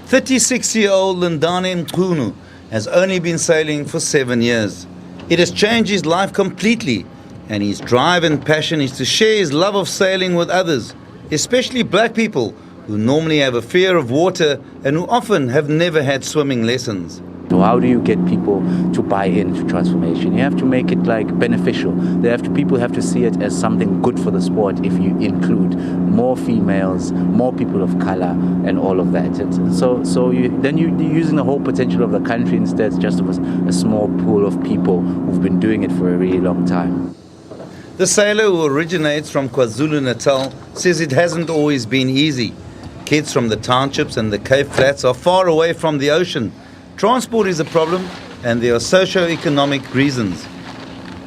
36-year-old Lindani Mchunu has only been sailing for 7 years. It has changed his life completely, and his drive and passion is to share his love of sailing with others, especially black people who normally have a fear of water and who often have never had swimming lessons. So how do you get people to buy into transformation? You have to make it beneficial. People have to see it as something good for the sport if you include more females, more people of color, and all of that. Then you're using the whole potential of the country instead just of a small pool of people who've been doing it for a really long time. The sailor, who originates from KwaZulu-Natal, says it hasn't always been easy. Kids from the townships and the Cape Flats are far away from the ocean. Transport is a problem, and there are socio-economic reasons.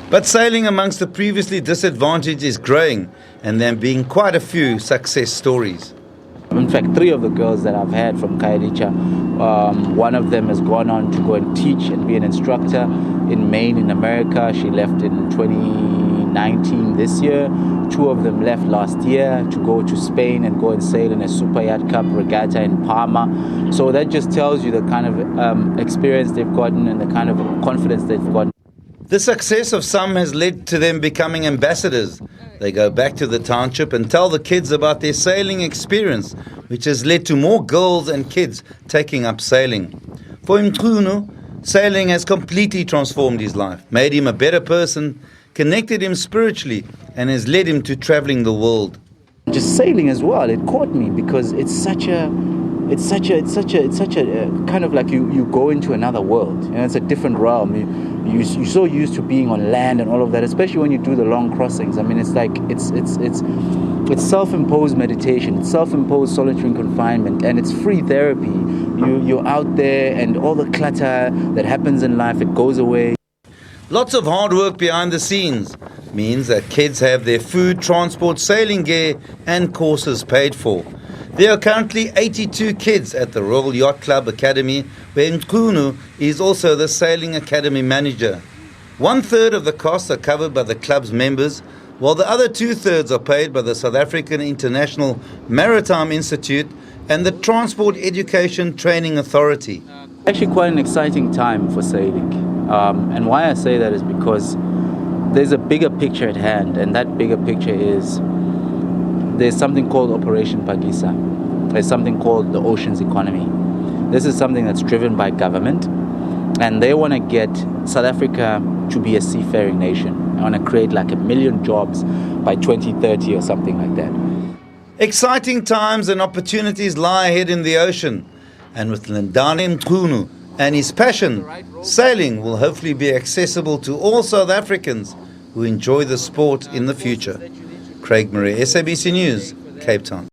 But sailing amongst the previously disadvantaged is growing, and there have been quite a few success stories. In fact, 3 of the girls that I've had from Kailicha, one of them has gone on to go and teach and be an instructor in Maine in America. She left in 2019 this year. 2 of them left last year to go to Spain and go and sail in a Super Yacht Cup regatta in Parma. So that just tells you the kind of experience they've gotten and the kind of confidence they've gotten. The success of some has led to them becoming ambassadors. They go back to the township and tell the kids about their sailing experience, which has led to more girls and kids taking up sailing. For Mchunu, sailing has completely transformed his life, made him a better person, connected him spiritually, and has led him to traveling the world. Just sailing as well, it caught me because it's such a kind of like you go into another world, and it's a different realm. You're so used to being on land and all of that, especially when you do the long crossings. I mean, it's self-imposed meditation, it's self-imposed solitary confinement, and it's free therapy. You're out there, and all the clutter that happens in life, it goes away. Lots of hard work behind the scenes means that kids have their food, transport, sailing gear and courses paid for. There are currently 82 kids at the Royal Yacht Club Academy, where Mchunu is also the Sailing Academy manager. 1/3 of the costs are covered by the club's members, while the other 2/3 are paid by the South African International Maritime Institute and the Transport Education Training Authority. Actually quite an exciting time for sailing. And why I say that is because there's a bigger picture at hand, and that bigger picture is there's something called Operation Pagisa. There's something called the oceans economy. This is something that's driven by government, and they want to get South Africa to be a seafaring nation. They want to create 1 million jobs by 2030 or something like that. Exciting times and opportunities lie ahead in the ocean, and with Lindani Mchunu and his passion, sailing will hopefully be accessible to all South Africans who enjoy the sport in the future. Craig Murray, SABC News, Cape Town.